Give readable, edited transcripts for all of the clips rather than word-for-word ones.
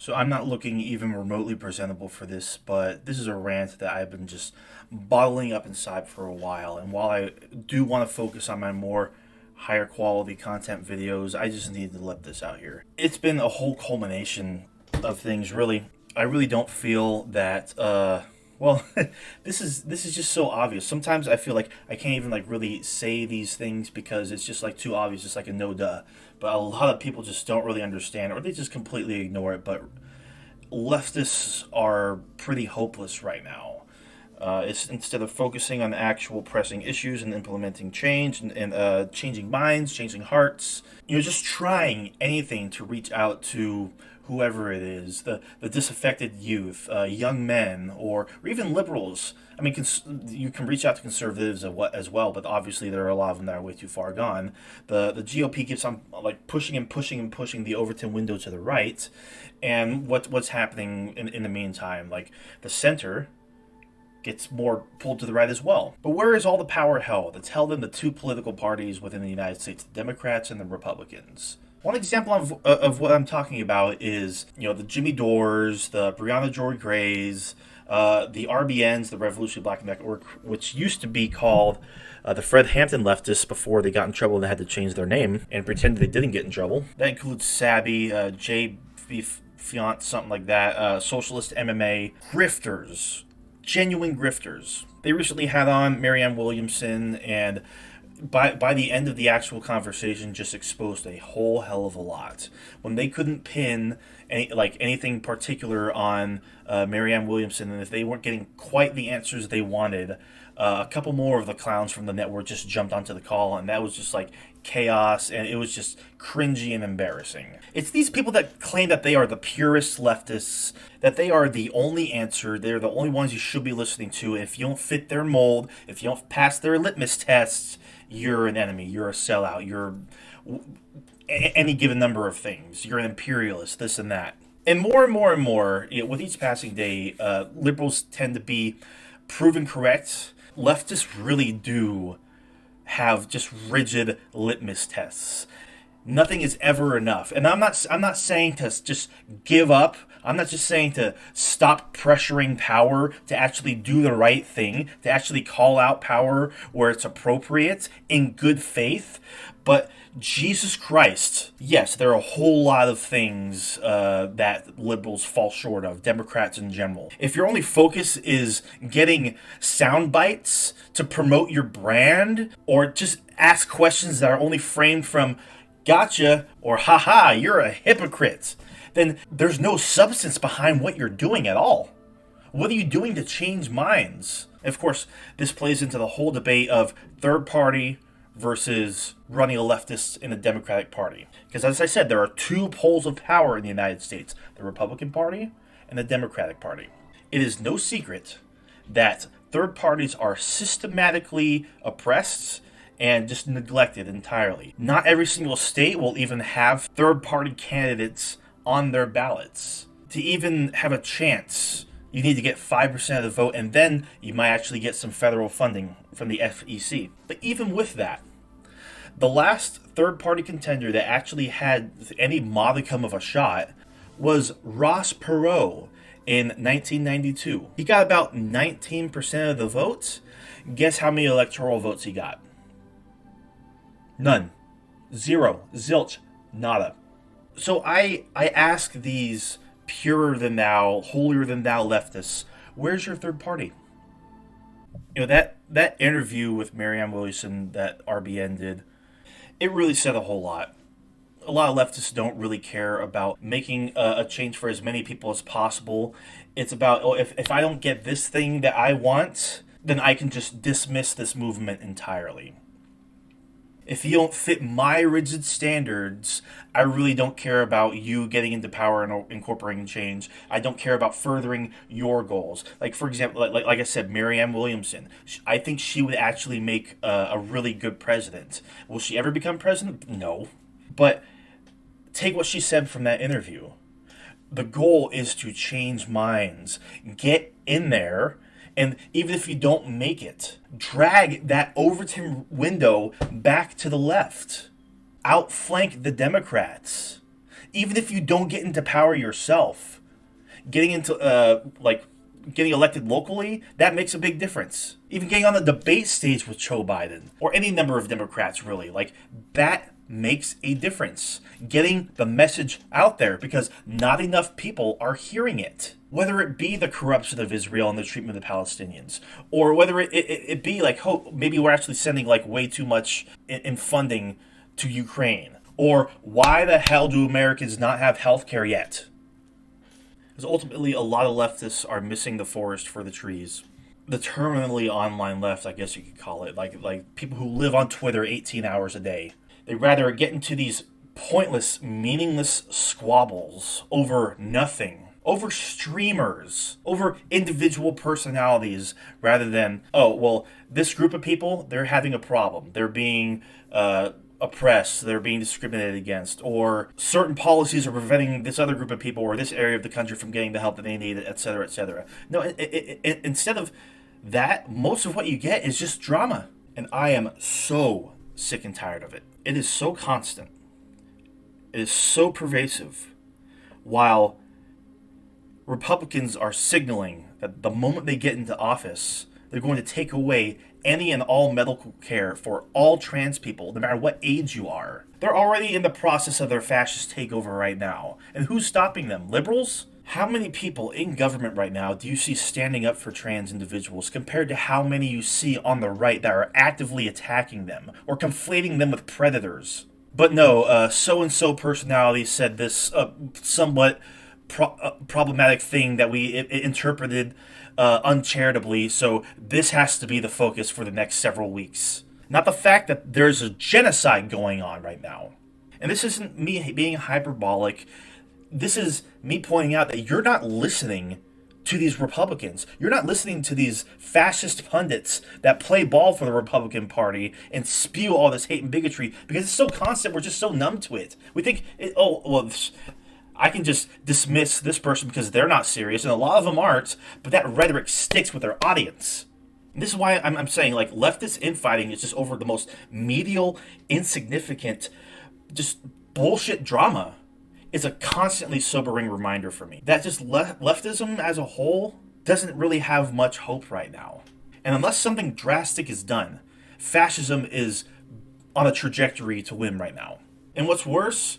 So I'm not looking even remotely presentable for this, but this is a rant that I've been just bottling up inside for a while. And while I do want to focus on my more higher quality content videos, I just need to let this out here. It's been a whole culmination of things, really. I really don't feel that well, this is just so obvious. Sometimes I feel like I can't even like really say these things because it's just like too obvious, just like a no duh. But a lot of people just don't really understand, or they just completely ignore it. But leftists are pretty hopeless right now. It's instead of focusing on actual pressing issues and implementing change and changing minds, changing hearts, just trying anything to reach out to whoever it is, the disaffected youth, young men, or even liberals. I mean, you can reach out to conservatives as well, but obviously there are a lot of them that are way too far gone. The GOP keeps on like pushing and pushing and pushing the Overton window to the right, and what's happening in the meantime? Like the center gets more pulled to the right as well. But where is all the power held? It's held in the two political parties within the United States, the Democrats and the Republicans. One example of what I'm talking about is, the Jimmy Dores, the Breonna Jory Grays, the RBNs, the Revolutionary Black Network, which used to be called the Fred Hampton Leftists before they got in trouble and they had to change their name and pretend they didn't get in trouble. That includes Sabby, JB Fiant, something like that, Socialist MMA, grifters, genuine grifters. They recently had on Marianne Williamson, and by the end of the actual conversation, just exposed a whole hell of a lot. When they couldn't pin anything particular on Marianne Williamson, and if they weren't getting quite the answers they wanted, a couple more of the clowns from the network just jumped onto the call, and that was just like chaos, and it was just cringy and embarrassing. It's these people that claim that they are the purist leftists, that they are the only answer, they're the only ones you should be listening to. If you don't fit their mold, if you don't pass their litmus tests, you're an enemy, you're a sellout, you're any given number of things. You're an imperialist, this and that. And more and more and more, with each passing day, liberals tend to be proven correct. Leftists really do have just rigid litmus tests. Nothing is ever enough. And I'm not saying to just give up. I'm not just saying to stop pressuring power to actually do the right thing, to actually call out power where it's appropriate in good faith. But Jesus Christ, yes, there are a whole lot of things that liberals fall short of, Democrats in general. If your only focus is getting sound bites to promote your brand, or just ask questions that are only framed from gotcha or haha, you're a hypocrite, then there's no substance behind what you're doing at all. What are you doing to change minds? And of course, this plays into the whole debate of third party versus running a leftist in the Democratic Party. Because as I said, there are two poles of power in the United States, the Republican Party and the Democratic Party. It is no secret that third parties are systematically oppressed and just neglected entirely. Not every single state will even have third-party candidates on their ballots. To even have a chance, you need to get 5% of the vote, and then you might actually get some federal funding from the FEC. But even with that, the last third-party contender that actually had any modicum of a shot was Ross Perot in 1992. He got about 19% of the votes. Guess how many electoral votes he got? None. Zero. Zilch. Nada. So I ask these purer than thou, holier than thou leftists, where's your third party? That interview with Marianne Williamson that RBN did, it really said a whole lot. A lot of leftists don't really care about making a change for as many people as possible. It's about, if I don't get this thing that I want, then I can just dismiss this movement entirely. If you don't fit my rigid standards, I really don't care about you getting into power and incorporating change. I don't care about furthering your goals. Like, for example, like I said, Marianne Williamson. I think she would actually make a really good president. Will she ever become president? No. But take what she said from that interview. The goal is to change minds. Get in there. And even if you don't make it, drag that Overton window back to the left. Outflank the Democrats. Even if you don't get into power yourself, getting into getting elected locally, that makes a big difference. Even getting on the debate stage with Joe Biden or any number of Democrats, really, like that makes a difference. Getting the message out there, because not enough people are hearing it. Whether it be the corruption of Israel and the treatment of the Palestinians, or whether it be like, oh, maybe we're actually sending like way too much in funding to Ukraine, or why the hell do Americans not have health care yet? Because ultimately, a lot of leftists are missing the forest for the trees. The terminally online left, I guess you could call it, like people who live on Twitter 18 hours a day. They rather get into these pointless, meaningless squabbles over nothing, over streamers, over individual personalities, rather than, oh, well, this group of people, they're having a problem. They're being oppressed, they're being discriminated against, or certain policies are preventing this other group of people or this area of the country from getting the help that they need, etc., etc. No, instead of that, most of what you get is just drama. And I am so sick and tired of it. It is so constant. It is so pervasive. While Republicans are signaling that the moment they get into office, they're going to take away any and all medical care for all trans people, no matter what age you are. They're already in the process of their fascist takeover right now. And who's stopping them? Liberals? How many people in government right now do you see standing up for trans individuals compared to how many you see on the right that are actively attacking them or conflating them with predators? But no, so-and-so personality said this somewhat problematic thing that we interpreted uncharitably, so this has to be the focus for the next several weeks. Not the fact that there's a genocide going on right now. And this isn't me being hyperbolic. This is me pointing out that you're not listening to these Republicans. You're not listening to these fascist pundits that play ball for the Republican Party and spew all this hate and bigotry because it's so constant. We're just so numb to it. We think, I can just dismiss this person because they're not serious, and a lot of them aren't, but that rhetoric sticks with their audience. And this is why I'm saying, like, leftist infighting is just over the most medial, insignificant, just bullshit drama. It's a constantly sobering reminder for me that just leftism as a whole doesn't really have much hope right now. And unless something drastic is done, fascism is on a trajectory to win right now. And what's worse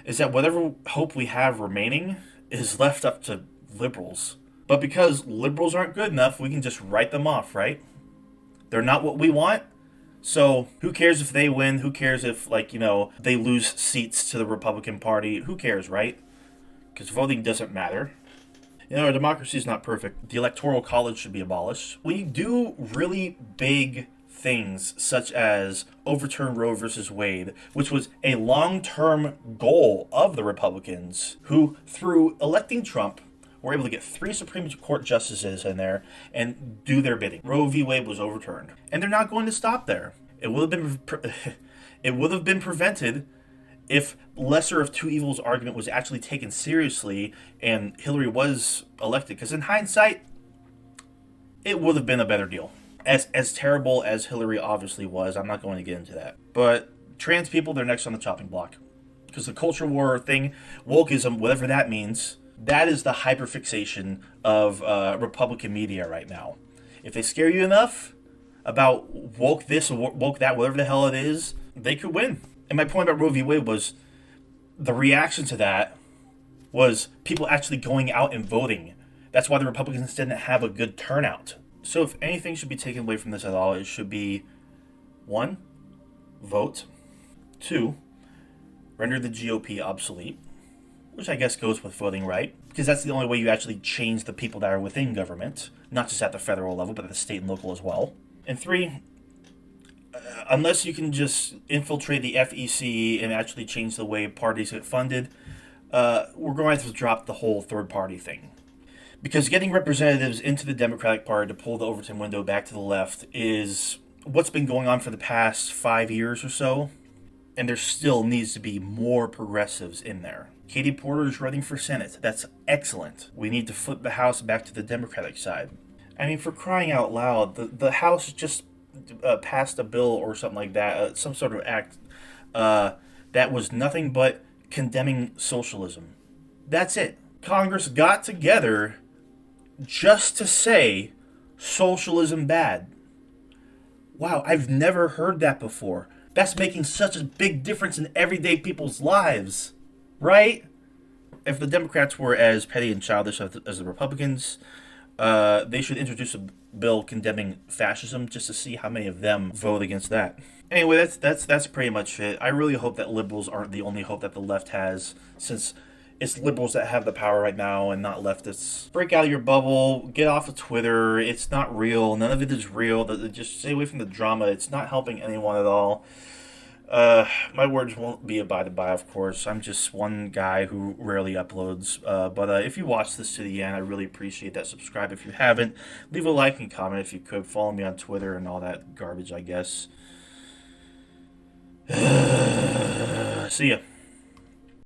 is that whatever hope we have remaining is left up to liberals. But because liberals aren't good enough, we can just write them off, right? They're not what we want. So who cares if they win? Who cares if, they lose seats to the Republican Party? Who cares, right? Because voting doesn't matter. Our democracy is not perfect. The Electoral College should be abolished. When you do really big things, such as overturn Roe versus Wade, which was a long-term goal of the Republicans, who, through electing Trump, were able to get 3 Supreme Court justices in there and do their bidding. Roe v. Wade was overturned. And they're not going to stop there. It would have been prevented if lesser of two evils argument was actually taken seriously and Hillary was elected. Because in hindsight, it would have been a better deal. As terrible as Hillary obviously was, I'm not going to get into that. But trans people, they're next on the chopping block. Because the culture war thing, wokeism, whatever that means, that is the hyperfixation of Republican media right now. If they scare you enough about woke this or woke that, whatever the hell it is, they could win. And my point about Roe v. Wade was the reaction to that was people actually going out and voting. That's why the Republicans didn't have a good turnout. So if anything should be taken away from this at all, it should be 1, vote. 2, render the GOP obsolete, which I guess goes with voting right, because that's the only way you actually change the people that are within government, not just at the federal level, but at the state and local as well. And 3, unless you can just infiltrate the FEC and actually change the way parties get funded, we're going to have to drop the whole third-party thing. Because getting representatives into the Democratic Party to pull the Overton window back to the left is what's been going on for the past 5 years or so, and there still needs to be more progressives in there. Katie Porter is running for Senate. That's excellent. We need to flip the House back to the Democratic side. I mean, for crying out loud, the House just passed a bill or something like that, some sort of act that was nothing but condemning socialism. That's it. Congress got together just to say socialism bad. Wow, I've never heard that before. That's making such a big difference in everyday people's lives, right? If the Democrats were as petty and childish as the Republicans, they should introduce a bill condemning fascism just to see how many of them vote against that. Anyway, that's pretty much it. I really hope that liberals aren't the only hope that the left has, since it's liberals that have the power right now and not leftists. Break out of your bubble. Get off of Twitter. It's not real. None of it is real. Just stay away from the drama. It's not helping anyone at all. My words won't be abided by, of course. I'm just one guy who rarely uploads. But if you watch this to the end, I really appreciate that. Subscribe if you haven't. Leave a like and comment if you could. Follow me on Twitter and all that garbage, I guess. See ya.